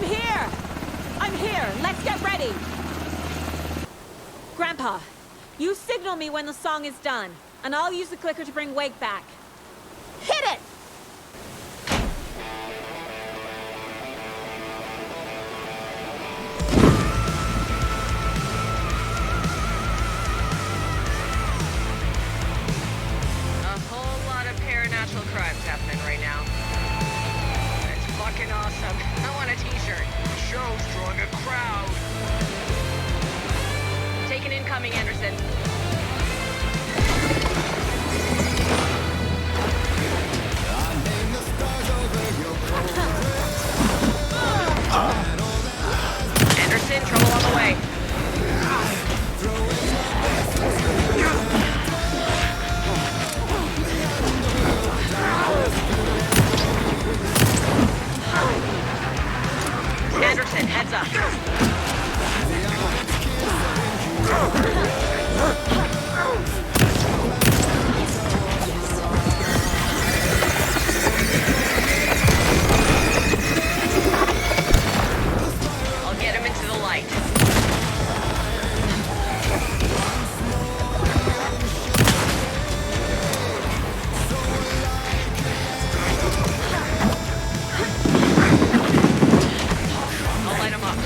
I'm here! I'm here! Let's get ready! Grandpa, you signal me when the song is done, and I'll use the clicker to bring Wake back. Hit it! A whole lot of paranatural crimes happening right now. It's fucking awesome. I want a t-shirt. Show's drawing a crowd. Take an incoming, Anderson. Anderson, trouble on the way. Anderson, heads up. I'll get him into the light. I'll light him up.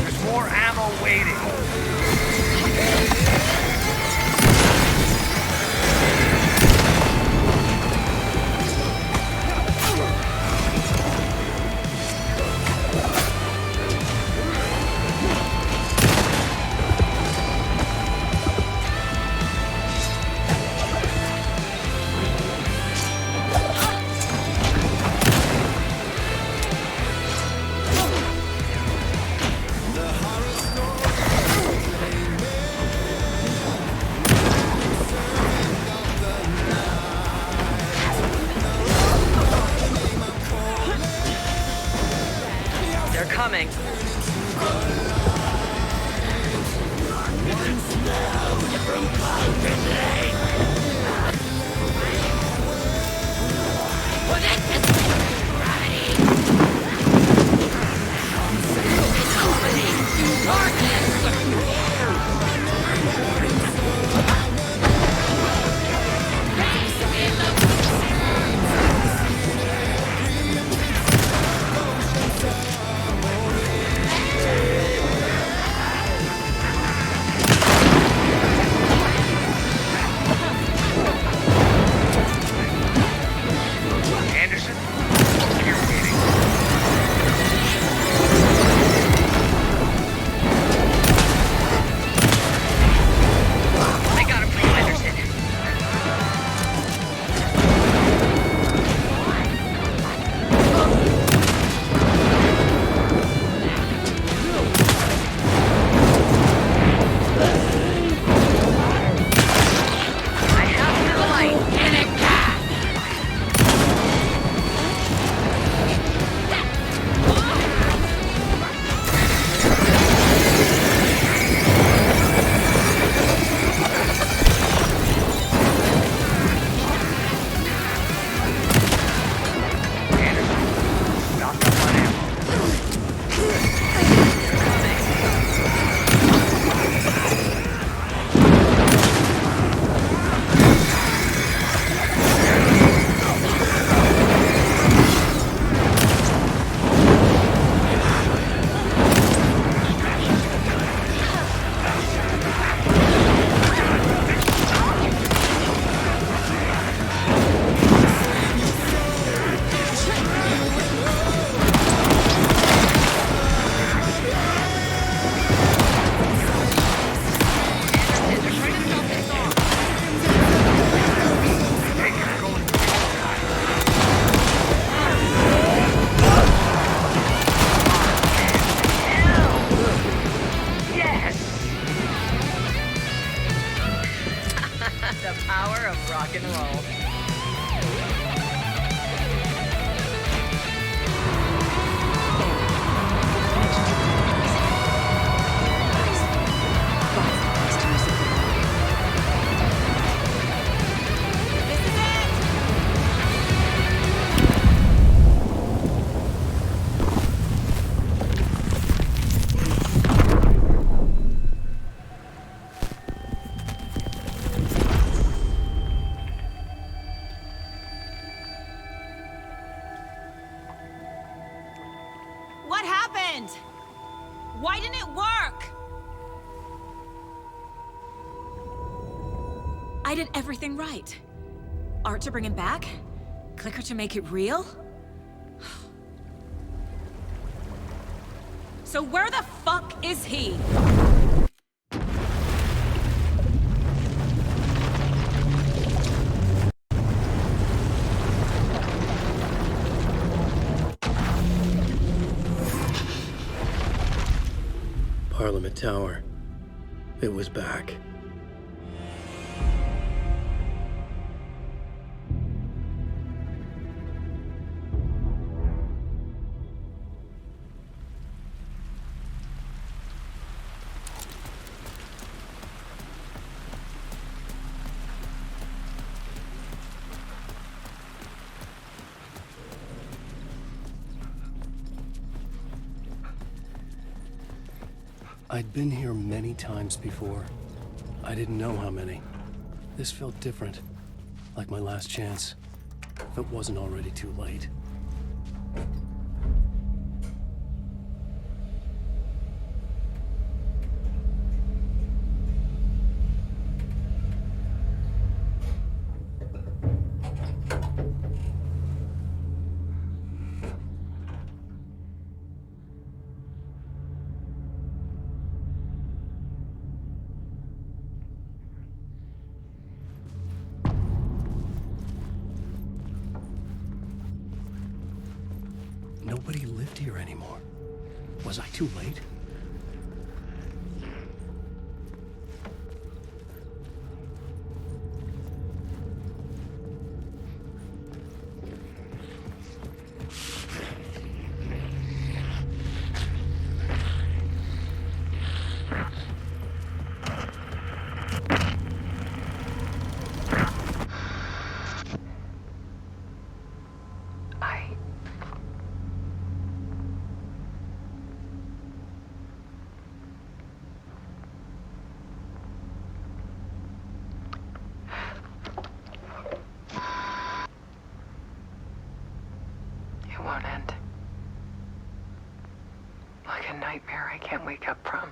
There's more ammo waiting. They're coming. Anderson, you're waiting. I got him for you, Anderson. I have him in the light. Anderson, stock up on ammo. Hey, you're going to Yes! The power of rock and roll. Why didn't it work? I did everything right. Art to bring him back? Clicker to make it real? So where the fuck is he? Parliament Tower. It was back. I'd been here many times before. I didn't know how many. This felt different, like my last chance, if it wasn't already too late. Nobody lived here anymore. Was I too late? It won't end. Like a nightmare I can't wake up from.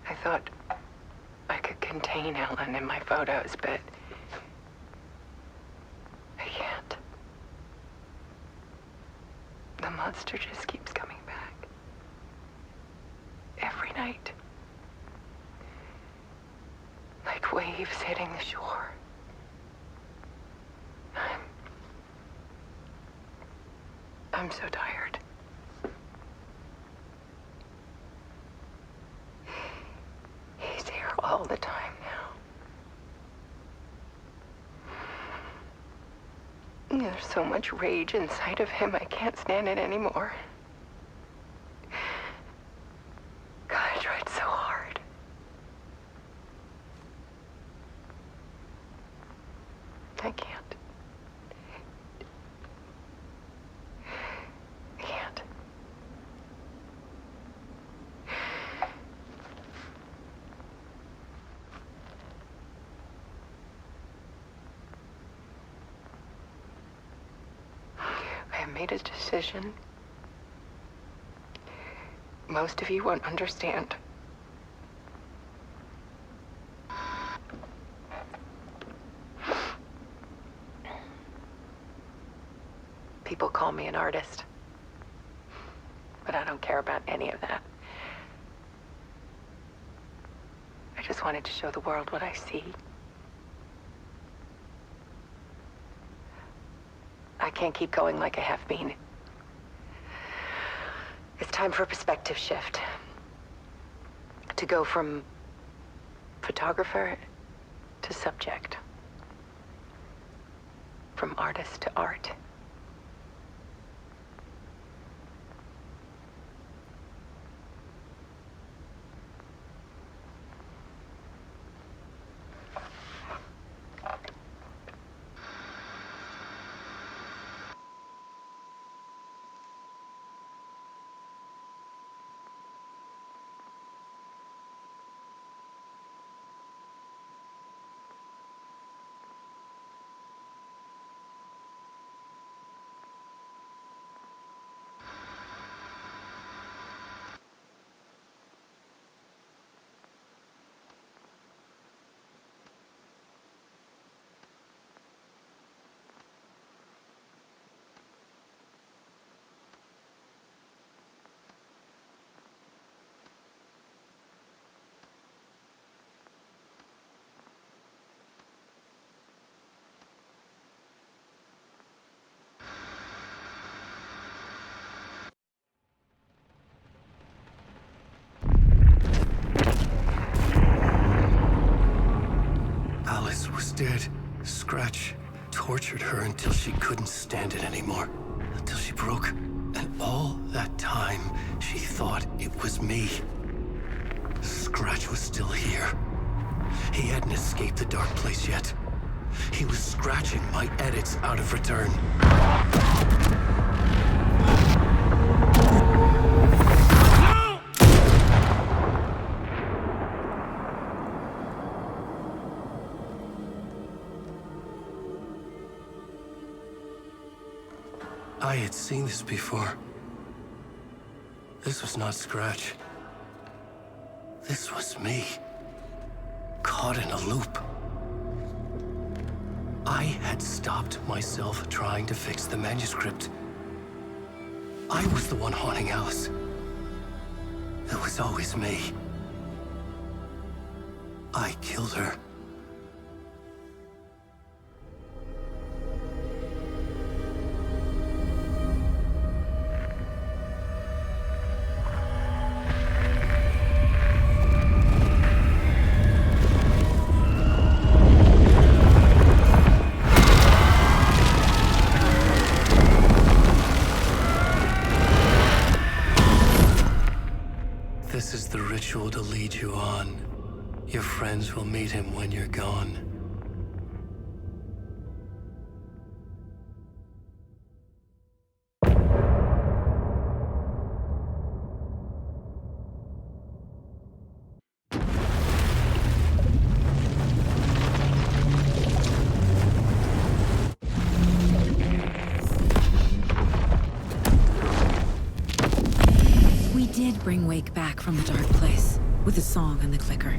I thought I could contain Ellen in my photos, but I can't. The monster just keeps coming back. Every night. Like waves hitting the shore. I'm so tired. He's here all the time now. There's so much rage inside of him, I can't stand it anymore. God, I tried so hard. I can't. I made a decision. Most of you won't understand. People call me an artist, but I don't care about any of that. I just wanted to show the world what I see. I can't keep going like I have been. It's time for a perspective shift. To go from photographer to subject. From artist to art. did. Scratch tortured her until she couldn't stand it anymore. Until she broke. And all that time, she thought it was me. Scratch was still here. He hadn't escaped the dark place yet. He was scratching my edits out of return. I had seen this before. This was not Scratch. This was me. Caught in a loop. I had stopped myself trying to fix the manuscript. I was the one haunting Alice. It was always me. I killed her. This is the ritual to lead you on. Your friends will meet him when you're gone. Bring Wake back from the dark place with the song and the clicker.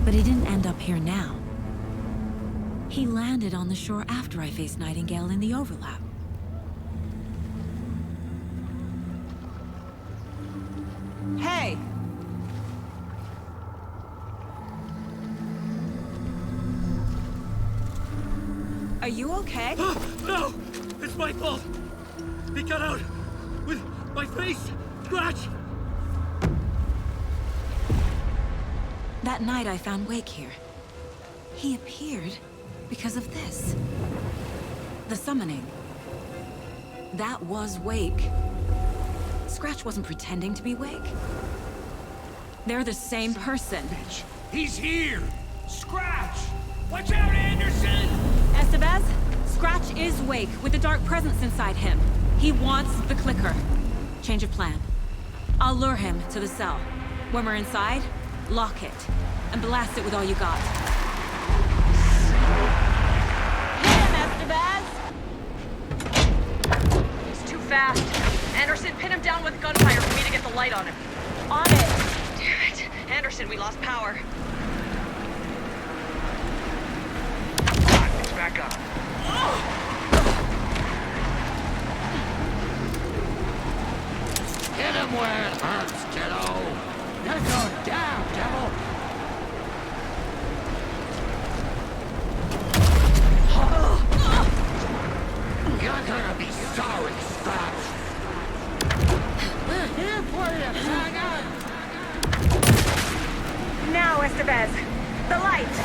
But he didn't end up here now. He landed on the shore after I faced Nightingale in the overlap. Hey! Are you okay? No! It's my fault! He got out with my face! Scratch! That night I found Wake here. He appeared because of this. The summoning. That was Wake. Scratch wasn't pretending to be Wake. They're the same person. Bitch! He's here! Scratch! Watch out, Anderson! Estevez, Scratch is Wake with the dark presence inside him. He wants the clicker. Change of plan. I'll lure him to the cell. When we're inside, lock it, and blast it with all you got. Hit him, Estevez! He's too fast. Anderson, pin him down with gunfire for me to get the light on him. On it! Damn it. Anderson, we lost power. It's back on. Hit him where it hurts, kiddo! You're going down, devil! You're gonna be sorry, Scratch! We're here for you, Saga! Now, Estevez. The light!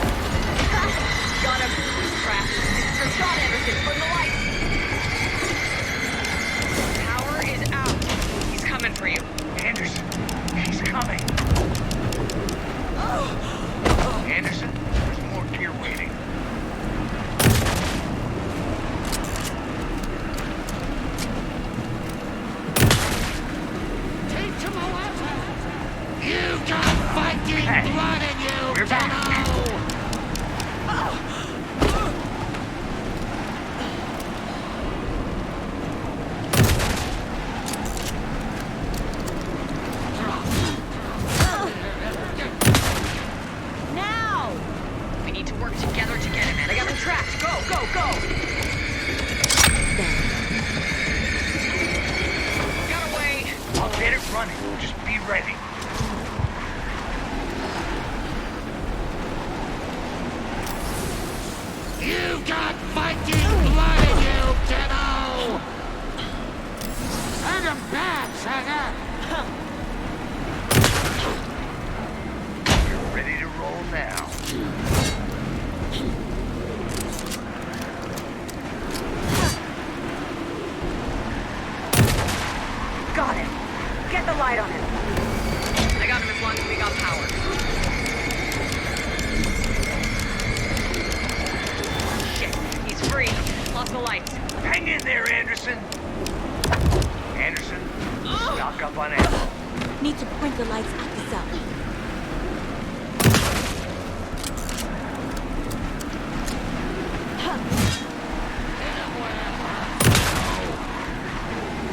Got him. Scratch. Or shot Anderson from the light! Power is out. He's coming for you. Anderson, he's coming. Anderson, there's more gear waiting. Teach him a lesson! You got fighting Hey, blood in you, we're back. kiddo! Now! We need to work together to get him, man. I got him tracked. Go, go, go! Got away. I'll get it running. Just be ready. You got fighting blood in you, kiddo! Send him back, Saga! You're ready to roll now. a light on him. I got him as long as we got power. Shit, he's free. Lost the lights. Hang in there, Anderson. Anderson, stock up on ammo. Need to point the lights at the cell.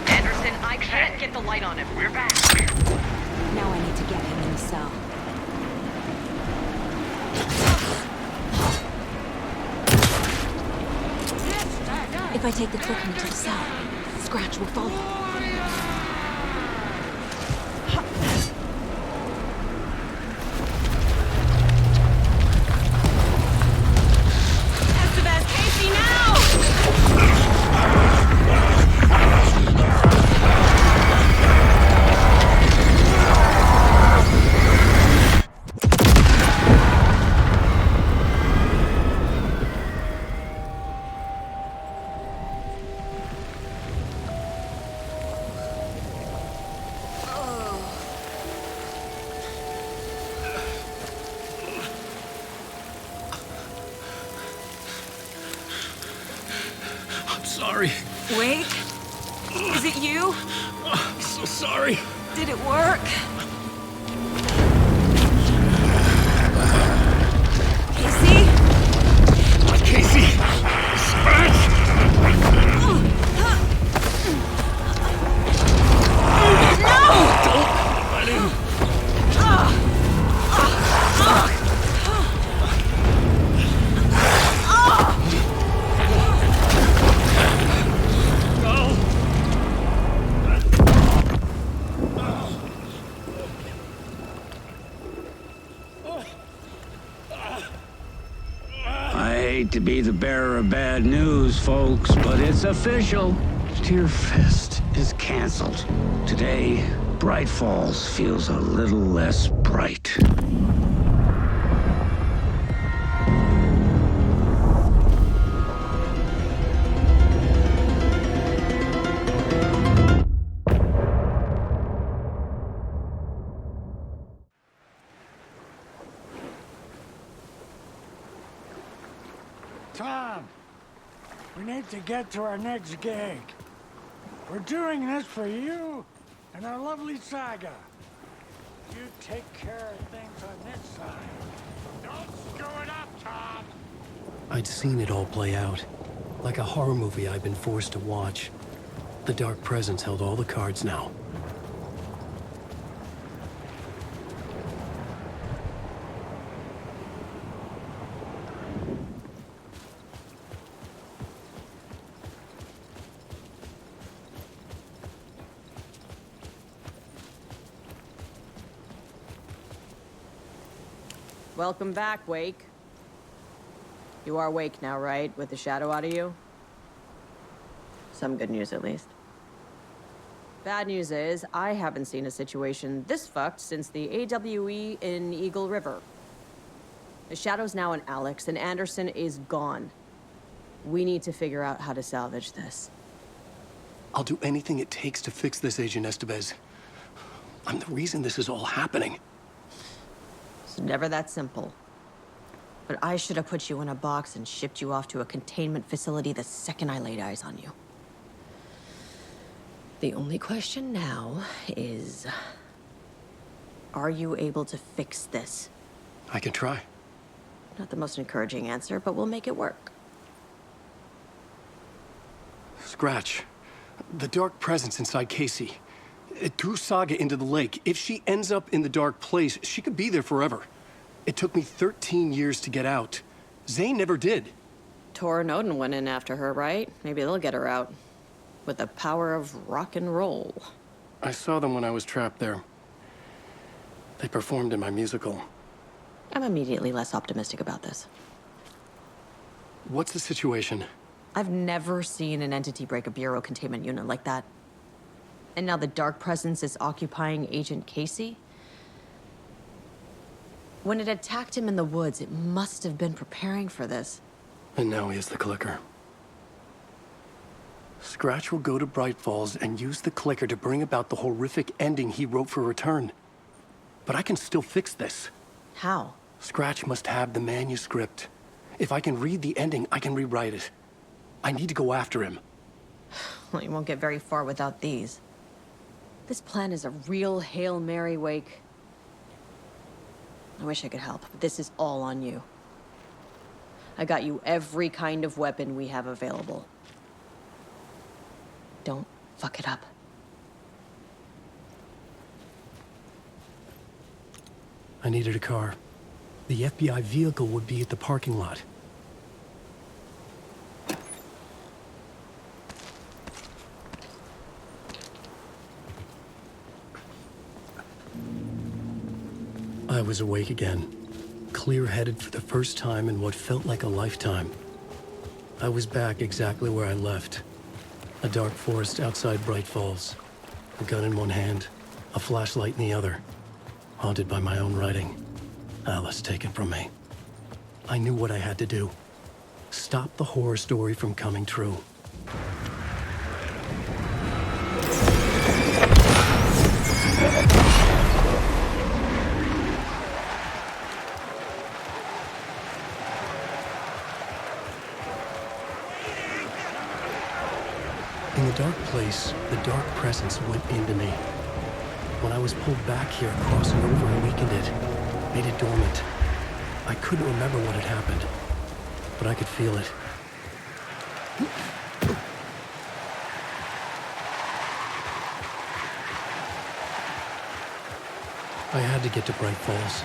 Anderson, I can't get the light on him. We're back. Now I need to get him in the cell. If I take the clicker into the cell, Scratch will follow. Sorry. Wake? Is it you? I'm so sorry. Did it work? Casey? Casey! Scratch! Don't let him. I hate to be the bearer of bad news, folks, but it's official. Tear Fest is canceled. Today, Bright Falls feels a little less bright. Tom, we need to get to our next gig. We're doing this for you and our lovely Saga. You take care of things on this side. Don't screw it up, Tom! I'd seen it all play out. Like a horror movie I'd been forced to watch. The Dark Presence held all the cards now. Welcome back, Wake. You are Wake now, right? With the shadow out of you? Some good news, at least. Bad news is, I haven't seen a situation this fucked since the AWE in Eagle River. The shadow's now in Alex, and Anderson is gone. We need to figure out how to salvage this. I'll do anything it takes to fix this, Agent Estevez. I'm the reason this is all happening. It's never that simple. But I should have put you in a box and shipped you off to a containment facility the second I laid eyes on you. The only question now is... are you able to fix this? I can try. Not the most encouraging answer, but we'll make it work. Scratch. The Dark Presence inside Casey. It threw Saga into the lake. If she ends up in the dark place, she could be there forever. It took me 13 years to get out. Zane never did. Tor and Odin went in after her, right? Maybe they'll get her out. With the power of rock and roll. I saw them when I was trapped there. They performed in my musical. I'm immediately less optimistic about this. What's the situation? I've never seen an entity break a bureau containment unit like that. And now the Dark Presence is occupying Agent Casey? When it attacked him in the woods, it must have been preparing for this. And now he has the clicker. Scratch will go to Bright Falls and use the clicker to bring about the horrific ending he wrote for Return. But I can still fix this. How? Scratch must have the manuscript. If I can read the ending, I can rewrite it. I need to go after him. Well, you won't get very far without these. This plan is a real Hail Mary, Wake. I wish I could help, but this is all on you. I got you every kind of weapon we have available. Don't fuck it up. I needed a car. The FBI vehicle would be at the parking lot. I was awake again, clear-headed for the first time in what felt like a lifetime. I was back exactly where I left. A dark forest outside Bright Falls. A gun in one hand, a flashlight in the other. Haunted by my own writing. Alice taken from me. I knew what I had to do. Stop the horror story from coming true. In the dark place, the dark presence went into me. When I was pulled back here, crossing over and weakened it, made it dormant. I couldn't remember what had happened, but I could feel it. I had to get to Bright Falls,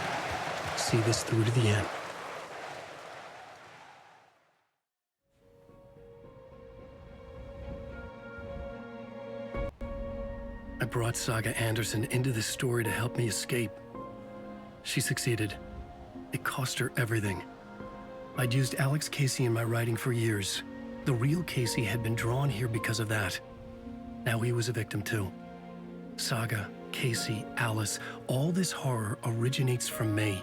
see this through to the end. I brought Saga Anderson into this story to help me escape. She succeeded. It cost her everything. I'd used Alex Casey in my writing for years. The real Casey had been drawn here because of that. Now he was a victim too. Saga, Casey, Alice, all this horror originates from me.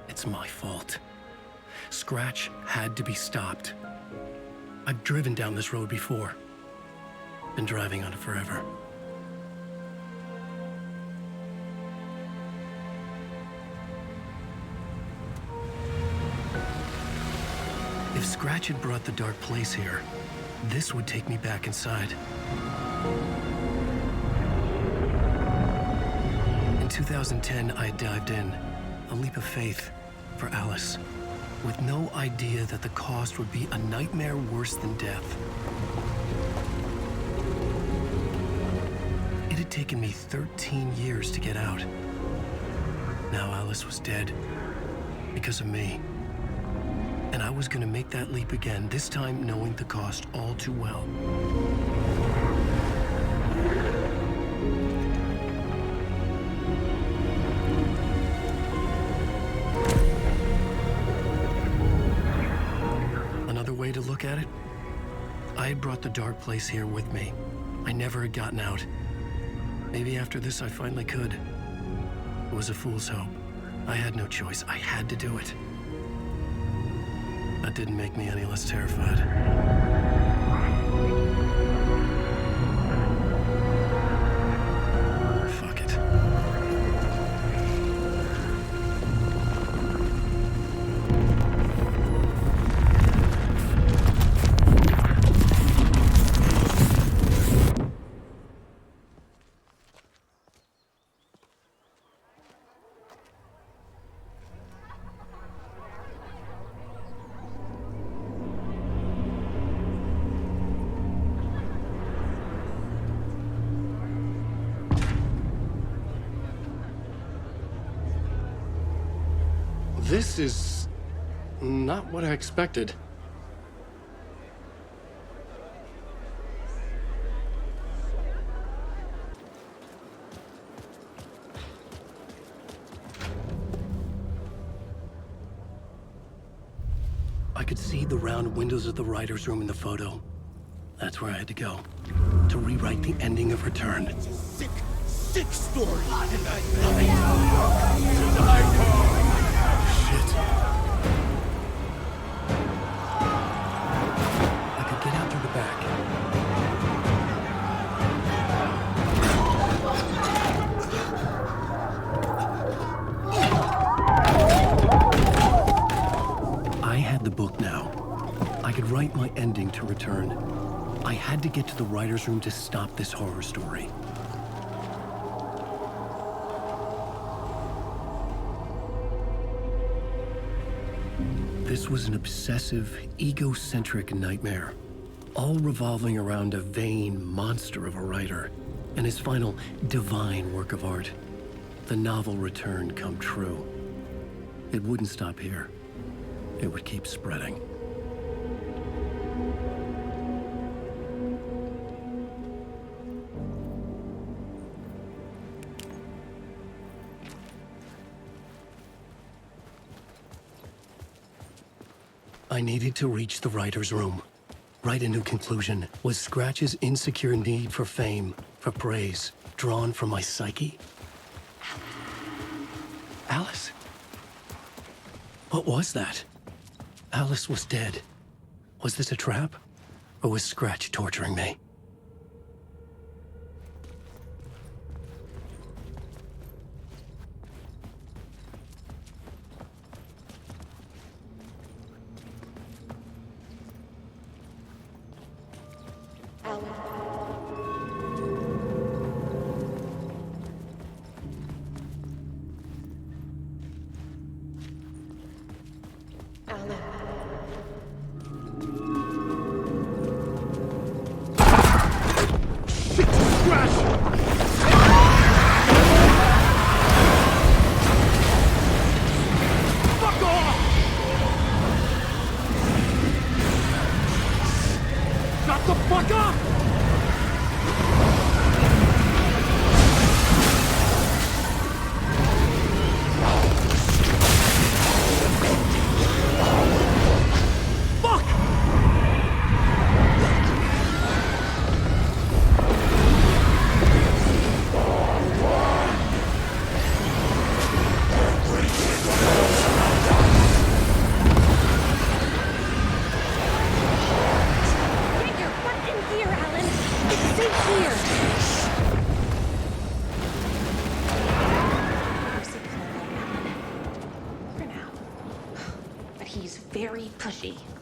It's my fault. Scratch had to be stopped. I've driven down this road before. Been driving on it forever. If Scratch had brought the dark place here, this would take me back inside. In 2010, I dived in, a leap of faith for Alice, with no idea that the cost would be a nightmare worse than death. It had taken me 13 years to get out. Now Alice was dead, because of me. And I was gonna make that leap again, this time knowing the cost all too well. Another way to look at it, I had brought the dark place here with me. I never had gotten out. Maybe after this I finally could. It was a fool's hope. I had no choice. I had to do it. That didn't make me any less terrified. Fuck it. This is not what I expected. I could see the round windows of the writer's room in the photo. That's where I had to go, to rewrite the ending of Return. It's a sick, sick story. Shit. I could get out through the back. had to get to the writer's room to stop this horror story. This was an obsessive, egocentric nightmare, all revolving around a vain monster of a writer and his final divine work of art, the novel return come true. It wouldn't stop here. It would keep spreading. I needed to reach the writer's room. Write a new conclusion. Was Scratch's insecure need for fame, for praise, drawn from my psyche? Alice? What was that? Alice was dead. Was this a trap? Or was Scratch torturing me?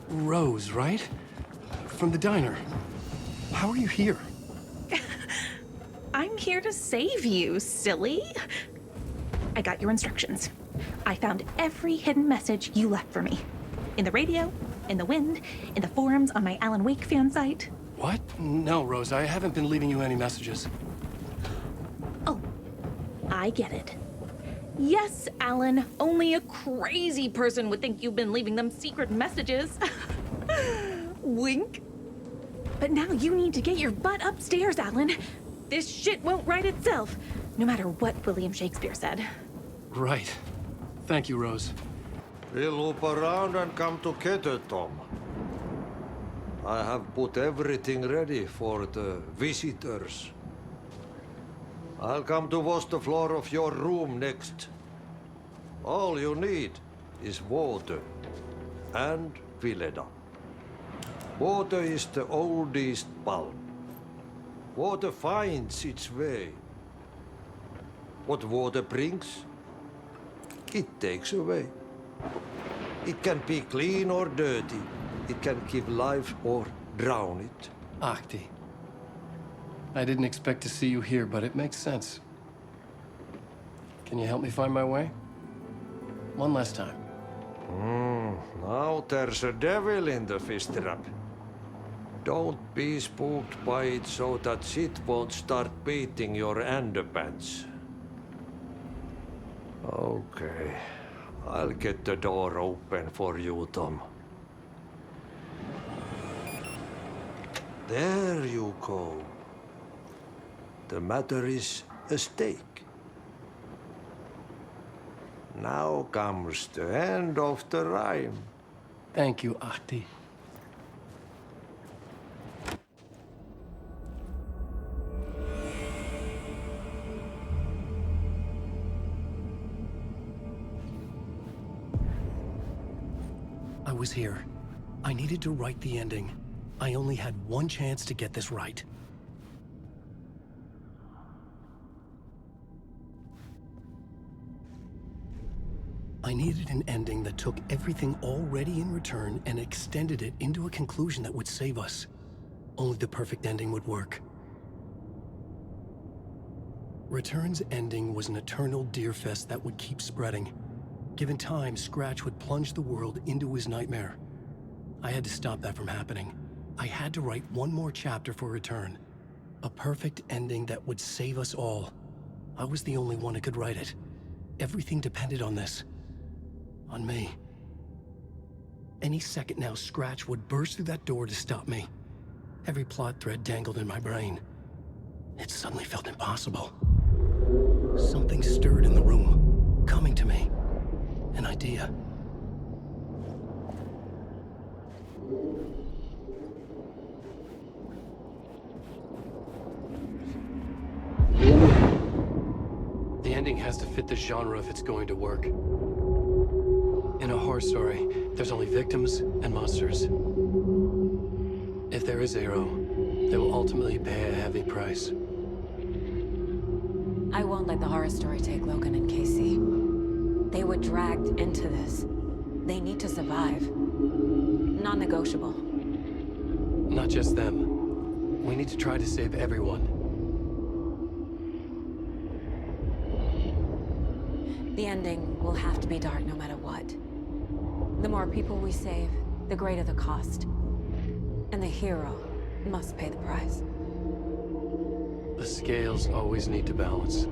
Rose, right? From the diner. How are you here? I'm here to save you, silly. I got your instructions. I found every hidden message you left for me. In the radio, in the wind, in the forums on my Alan Wake fan site. What? No, Rose, I haven't been leaving you any messages. Oh, I get it. Yes, Alan, only a crazy person would think you've been leaving them secret messages. Wink. But now you need to get your butt upstairs, Alan. This shit won't write itself, no matter what William Shakespeare said. Right. Thank you, Rose. We'll loop around and come together, Tom. I have put everything ready for the visitors. I'll come to wash the floor of your room next. All you need is water and Vileda. Water is the oldest bulb. Water finds its way. What water brings, it takes away. It can be clean or dirty. It can give life or drown it. Ahti. I didn't expect to see you here, but it makes sense. Can you help me find my way? One last time. Now there's a devil in the fist trap. Don't be spooked by it so that shit won't start beating your underpants. Okay. I'll get the door open for you, Tom. There you go. The matter is a stake. Now comes the end of the rhyme. Thank you, Ahti. I was here. I needed to write the ending. I only had one chance to get this right. I needed an ending that took everything already in return and extended it into a conclusion that would save us. Only the perfect ending would work. Return's ending was an eternal deerfest that would keep spreading. Given time, Scratch would plunge the world into his nightmare. I had to stop that from happening. I had to write one more chapter for Return. A perfect ending that would save us all. I was the only one who could write it. Everything depended on this. On me. Any second now, Scratch would burst through that door to stop me. Every plot thread dangled in my brain. It suddenly felt impossible. Something stirred in the room, coming to me. An idea. The ending has to fit the genre if it's going to work. In a horror story, there's only victims and monsters. If there is a hero, they will ultimately pay a heavy price. I won't let the horror story take Logan and Casey. They were dragged into this. They need to survive. Non-negotiable. Not just them. We need to try to save everyone. The ending will have to be dark no matter what. The more people we save, the greater the cost. And the hero must pay the price. The scales always need to balance.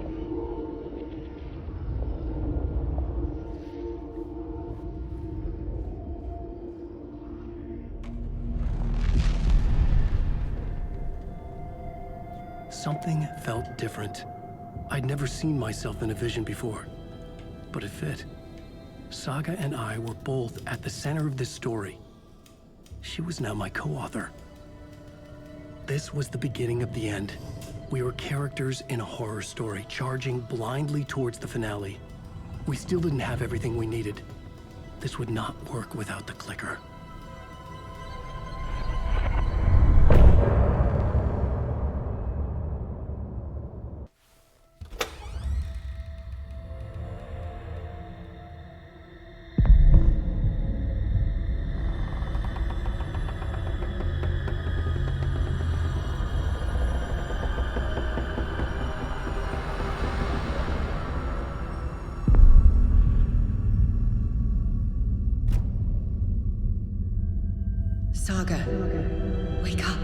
Something felt different. I'd never seen myself in a vision before, but it fit. Saga and I were both at the center of this story. She was now my co-author. This was the beginning of the end. We were characters in a horror story, charging blindly towards the finale. We still didn't have everything we needed. This would not work without the clicker. Saga, wake up.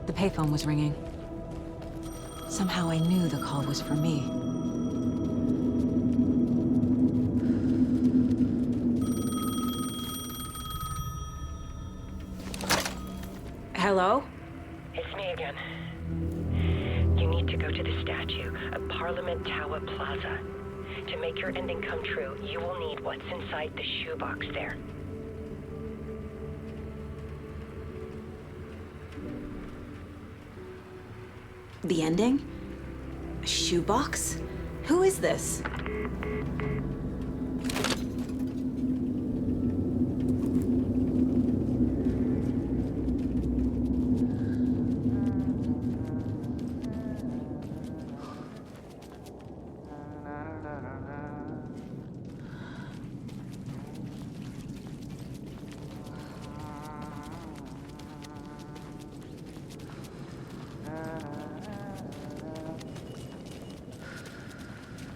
The payphone was ringing. Somehow I knew the call was for me. Hello? It's me again. You need to go to the statue at Parliament Tower Plaza. To make your ending come true, you will need what's inside the shoebox there. The ending? A shoebox? Who is this?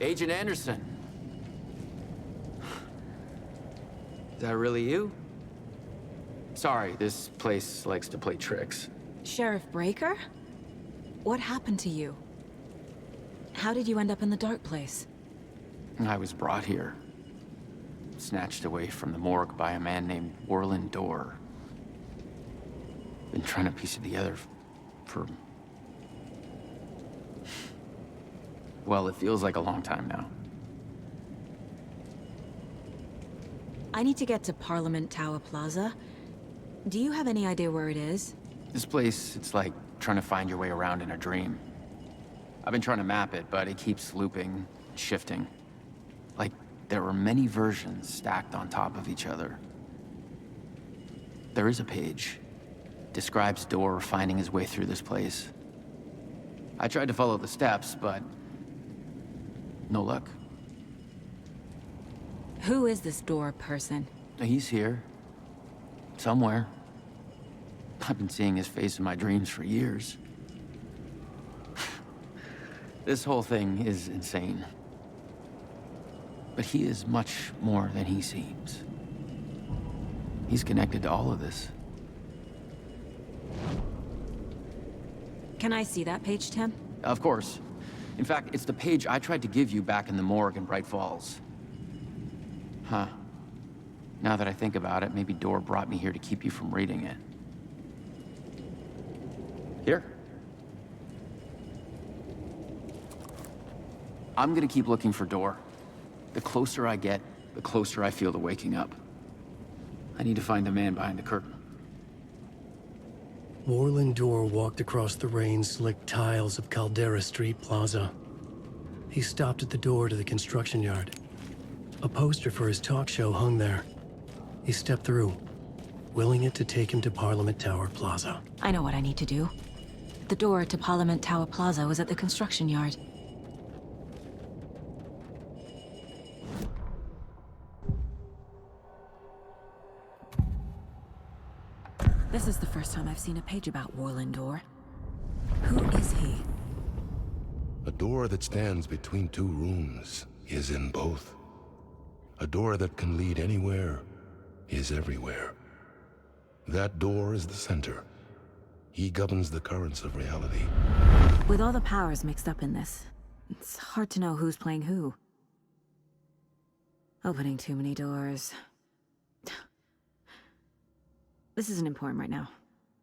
Agent Anderson. Is that really you? Sorry, this place likes to play tricks. Sheriff Breaker? What happened to you? How did you end up in the dark place? I was brought here. Snatched away from the morgue by a man named Orland Dorr. Been trying to piece it together for... well, it feels like a long time now. I need to get to Parliament Tower Plaza. Do you have any idea where it is? This place, it's like trying to find your way around in a dream. I've been trying to map it, but it keeps looping, shifting. Like there were many versions stacked on top of each other. There is a page. Describes Door finding his way through this place. I tried to follow the steps, but no luck. Who is this Door person? He's here. Somewhere. I've been seeing his face in my dreams for years. This whole thing is insane. But he is much more than he seems. He's connected to all of this. Can I see that page, Tim? Of course. In fact, it's the page I tried to give you back in the morgue in Bright Falls. Huh. Now that I think about it, maybe Door brought me here to keep you from reading it. Here. I'm gonna keep looking for Door. The closer I get, the closer I feel to waking up. I need to find the man behind the curtain. Warland Door walked across the rain-slicked tiles of Caldera Street Plaza. He stopped at the door to the construction yard. A poster for his talk show hung there. He stepped through, willing it to take him to Parliament Tower Plaza. I know what I need to do. The door to Parliament Tower Plaza was at the construction yard. This is the first time I've seen a page about Warland Door. Who is he? A door that stands between two rooms is in both. A door that can lead anywhere is everywhere. That door is the center. He governs the currents of reality. With all the powers mixed up in this, it's hard to know who's playing who. Opening too many doors. This isn't important right now.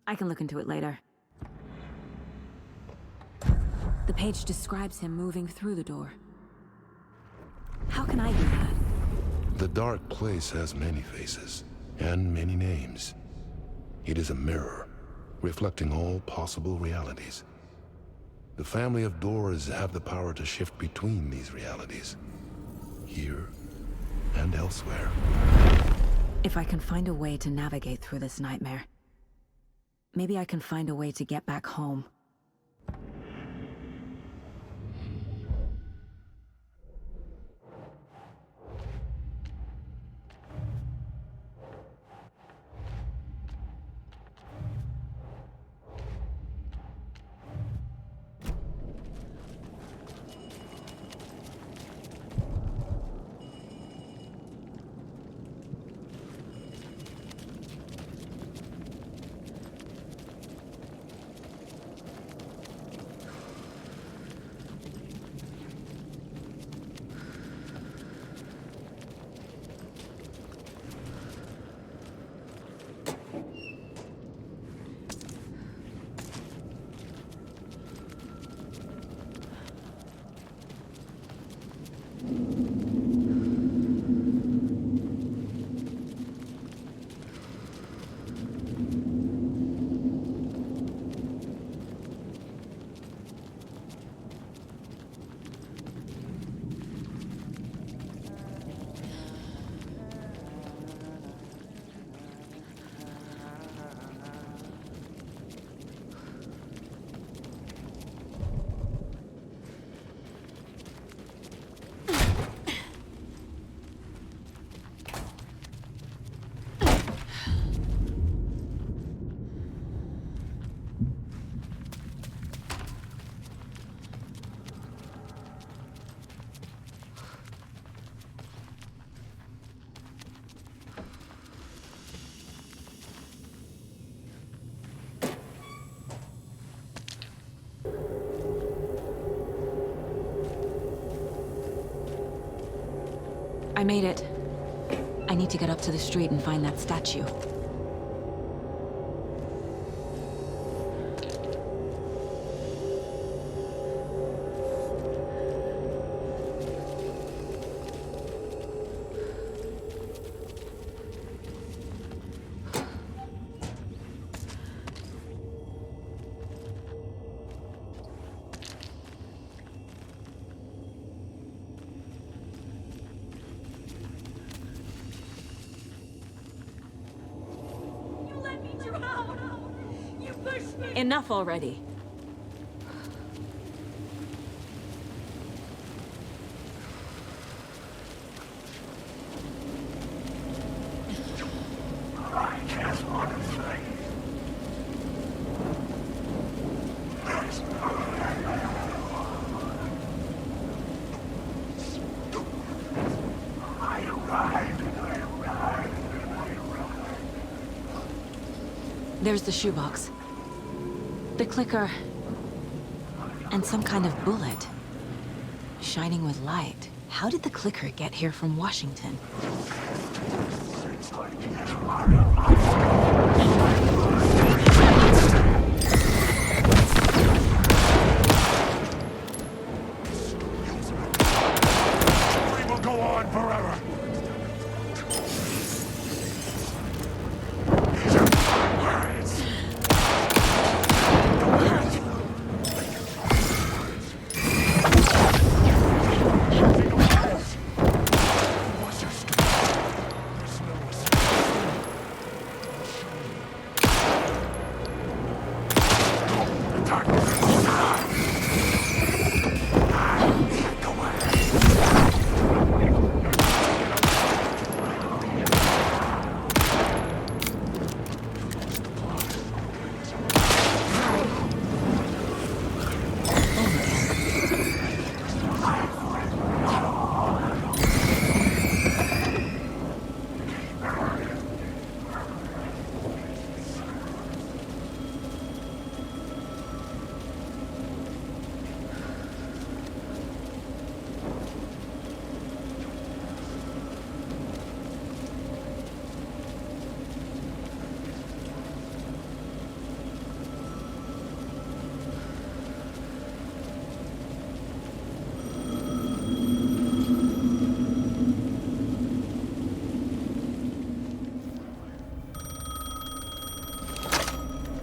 I can look into it later. The page describes him moving through the door. How can I do that? The dark place has many faces and many names. It is a mirror, reflecting all possible realities. The family of doors have the power to shift between these realities, here and elsewhere. If I can find a way to navigate through this nightmare, maybe I can find a way to get back home. I made it. I need to get up to the street and find that statue. Enough already. I just want to say. There's the shoebox. The clicker. And some kind of bullet. Shining with light. How did the clicker get here from Washington? We will go on forever. These are my words.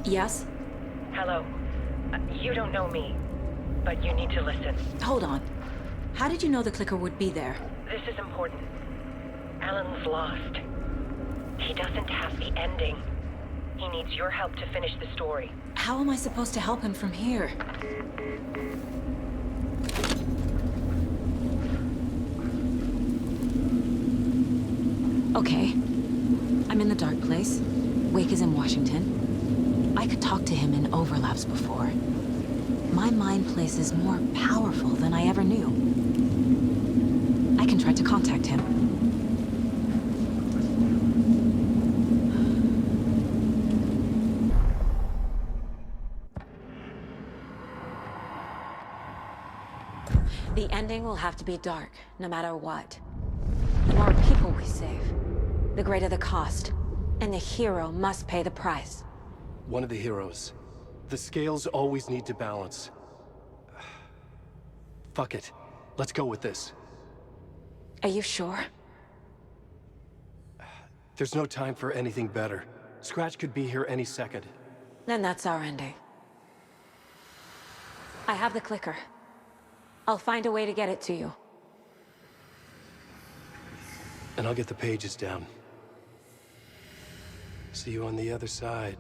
Yes? Hello. You don't know me, but you need to listen. Hold on. How did you know the clicker would be there? This is important. Alan's lost. He doesn't have the ending. He needs your help to finish the story. How am I supposed to help him from here? Okay. I'm in the dark place. Wake is in Washington. I could talk to him in overlaps before. My mind place is more powerful than I ever knew. I can try to contact him. The ending will have to be dark, no matter what. The more people we save, the greater the cost. And the hero must pay the price. One of the heroes. The scales always need to balance. Fuck it. Let's go with this. Are you sure? There's no time for anything better. Scratch could be here any second. Then that's our ending. I have the clicker. I'll find a way to get it to you. And I'll get the pages down. See you on the other side.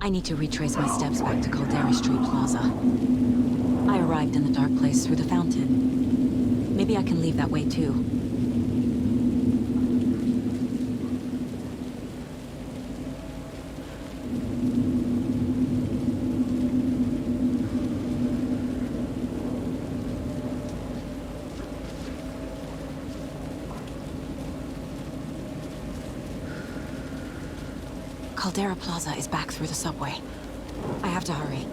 I need to retrace my steps back to Caldera Street Plaza. I arrived in the dark place through the fountain. Maybe I can leave that way too. Caldera Plaza is back through the subway. I have to hurry.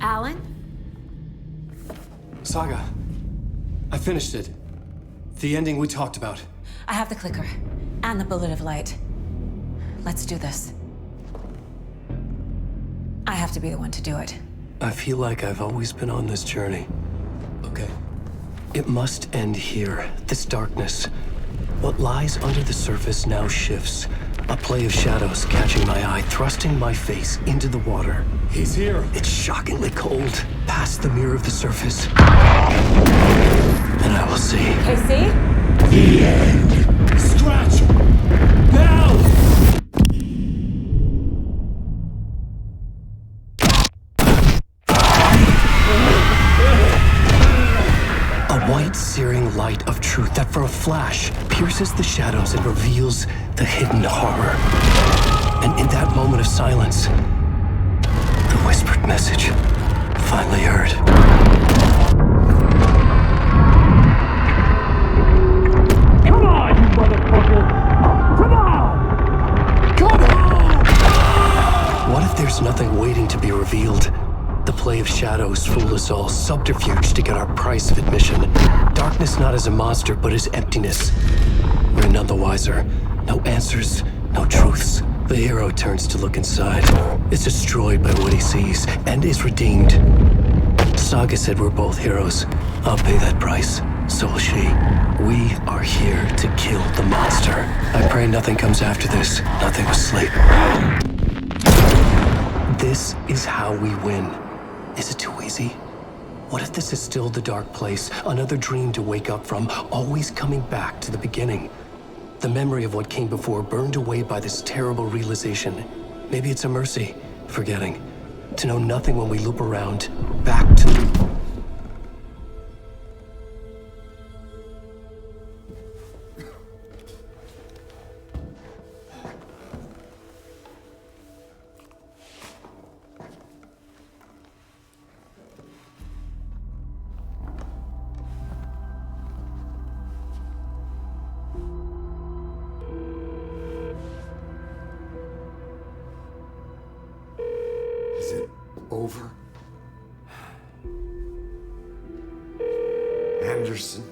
Alan? Saga, I finished it. The ending we talked about. I have the clicker. And the bullet of light. Let's do this. I have to be the one to do it. I feel like I've always been on this journey. Okay. It must end here. This darkness. What lies under the surface now shifts. A play of shadows catching my eye, thrusting my face into the water. He's here. It's shockingly cold. Past the mirror of the surface. And I will see. KC? The end. Scratch! Now! A white, searing light of truth that for a flash pierces the shadows and reveals the hidden horror. And in that moment of silence, the whispered message finally heard. Come on, you motherfucker! Come on! Come on! What if there's nothing waiting to be revealed? The play of shadows fool us all, subterfuge to get our price of admission. Darkness not as a monster, but as emptiness. We're none the wiser. No answers, no truths. The hero turns to look inside. Is destroyed by what he sees, and is redeemed. Saga said we're both heroes. I'll pay that price. So will she. We are here to kill the monster. I pray nothing comes after this. Nothing but sleep. This is how we win. Is it too easy? What if this is still the dark place? Another dream to wake up from, always coming back to the beginning. The memory of what came before burned away by this terrible realization. Maybe it's a mercy, forgetting. To know nothing when we loop around, back to the... Is it over? Anderson?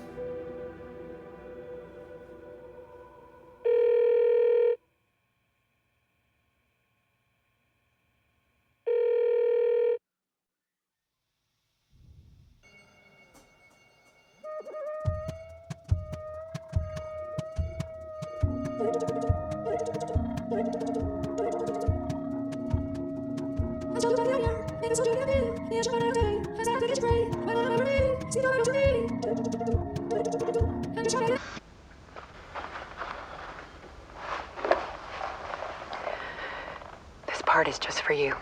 This part is just for you.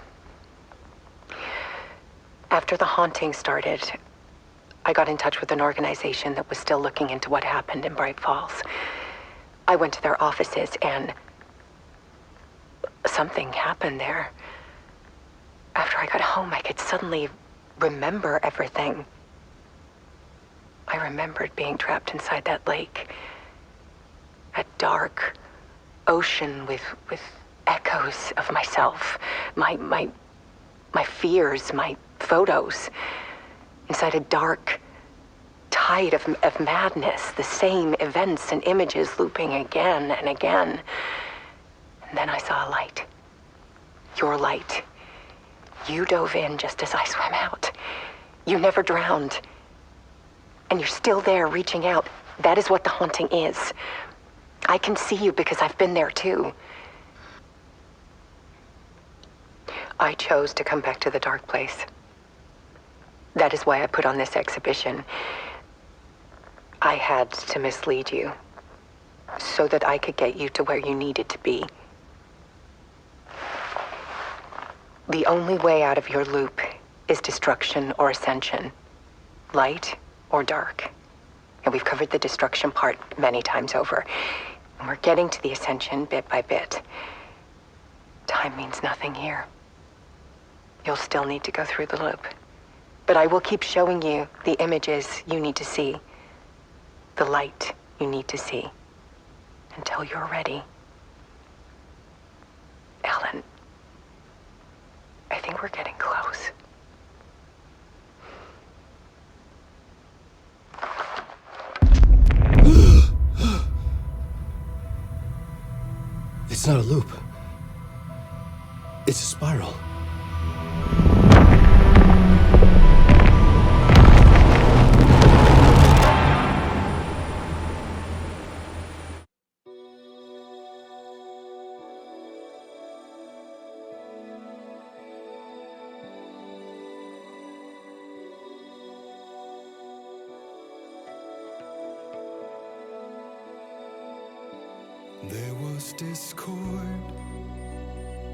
After the haunting started, I got in touch with an organization that was still looking into what happened in Bright Falls. I went to their offices and something happened there. After I got home, I could suddenly remember everything. I remembered being trapped inside that lake. A dark ocean with echoes of myself. My fears, my photos. Inside a dark tide of madness. The same events and images looping again and again. And then I saw a light. Your light. You dove in just as I swam out. You never drowned. And you're still there reaching out. That is what the haunting is. I can see you because I've been there too. I chose to come back to the dark place. That is why I put on this exhibition. I had to mislead you so that I could get you to where you needed to be. The only way out of your loop is destruction or ascension, light or dark. And we've covered the destruction part many times over. And we're getting to the ascension bit by bit. Time means nothing here. You'll still need to go through the loop. But I will keep showing you the images you need to see, the light you need to see, until you're ready. Alan, I think we're getting close. It's not a loop. It's a spiral. There was discord,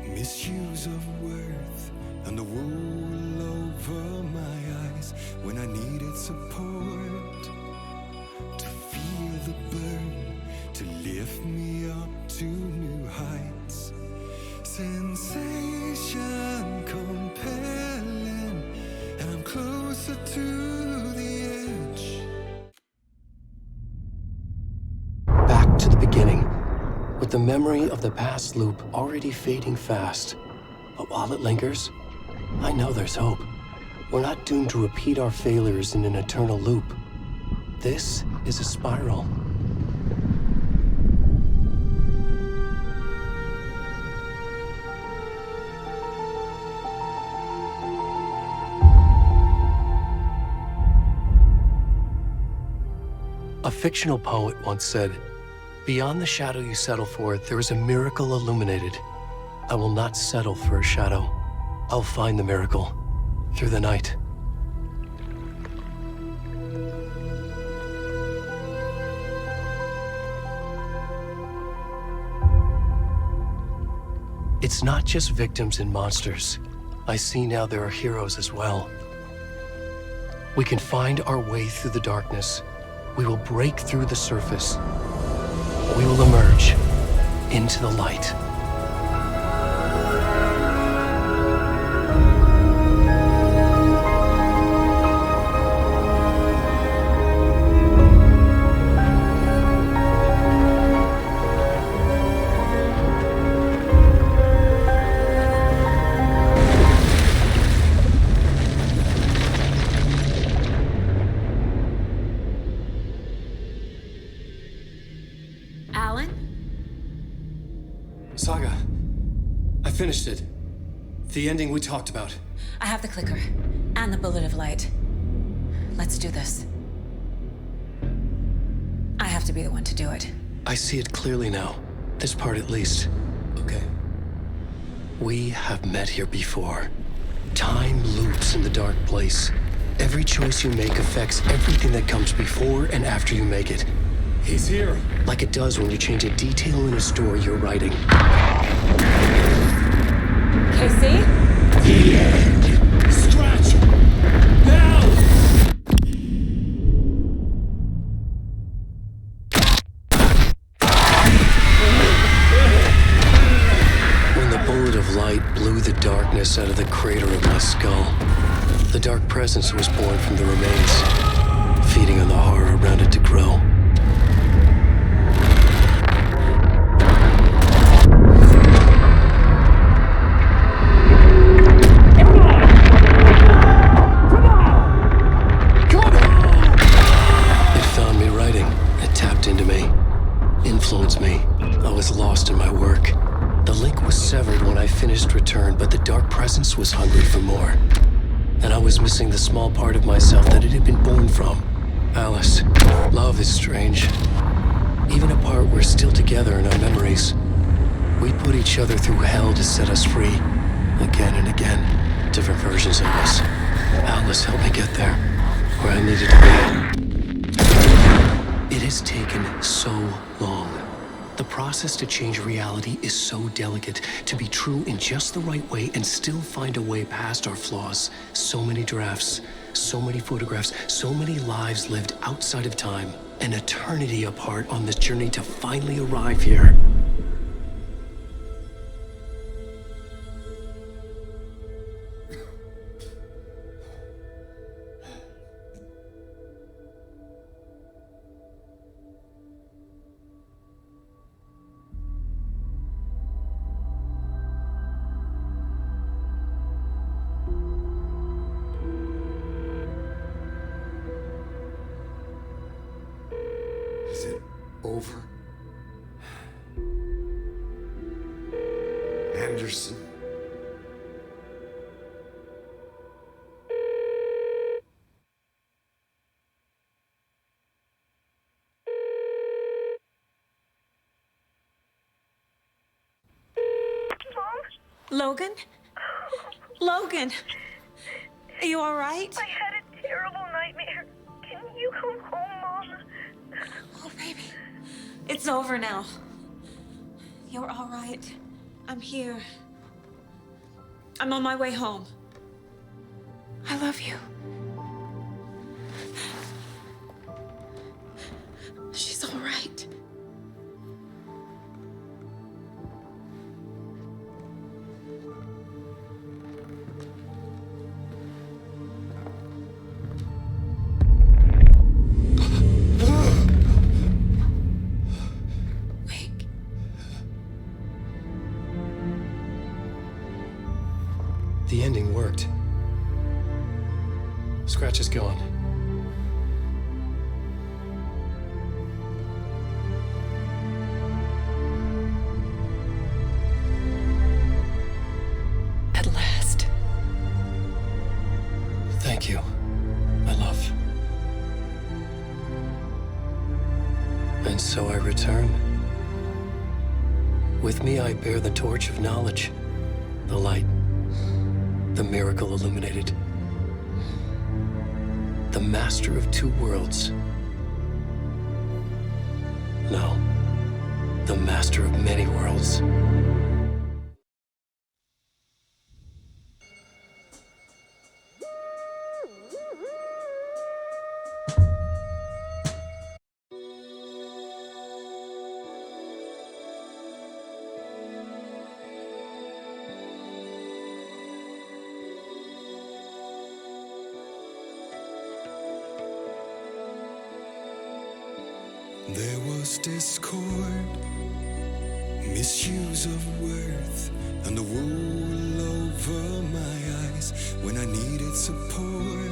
misuse of worth, and the wool over my eyes when I needed support. To feel the burn, to lift me up to new heights. Sensation compelling, and I'm closer to the edge. Back to the beginning. With the memory of the past loop already fading fast. But while it lingers, I know there's hope. We're not doomed to repeat our failures in an eternal loop. This is a spiral. A fictional poet once said, "Beyond the shadow you settle for, there is a miracle illuminated. I will not settle for a shadow. I'll find the miracle through the night." It's not just victims and monsters. I see now there are heroes as well. We can find our way through the darkness. We will break through the surface. We will emerge into the light. Saga, I finished it. The ending we talked about. I have the clicker and the bullet of light. Let's do this. I have to be the one to do it. I see it clearly now. This part at least. Okay. We have met here before. Time loops in the dark place. Every choice you make affects everything that comes before and after you make it. He's here. Like it does when you change a detail in a story you're writing. KC? The end. Scratch! Now! When the bullet of light blew the darkness out of the crater of my skull, the dark presence was born from the remains, feeding on the horror around it to grow. Influenced me. I was lost in my work. The link was severed when I finished Return, but the dark presence was hungry for more. And I was missing the small part of myself that it had been born from. Alice, love is strange. Even apart, we're still together in our memories. We put each other through hell to set us free. Again and again. Different versions of us. Alice helped me get there. Where I needed to be. has taken so long? The process to change reality is so delicate, to be true in just the right way and still find a way past our flaws. So many drafts, so many photographs, so many lives lived outside of time, an eternity apart on this journey to finally arrive here. Is it over? Anderson? Logan? Logan! Are you all right? I had a terrible nightmare. Can you come home, Mom? Oh, baby. It's over now. You're all right. I'm here. I'm on my way home. I love you. She's all right. The ending worked. Scratch is gone. At last. Thank you, my love. And so I return. With me I bear the torch of knowledge, the light, the miracle illuminated, the master of two worlds. No, the master of many worlds. There was discord, misuse of worth, and the wool over my eyes when I needed support.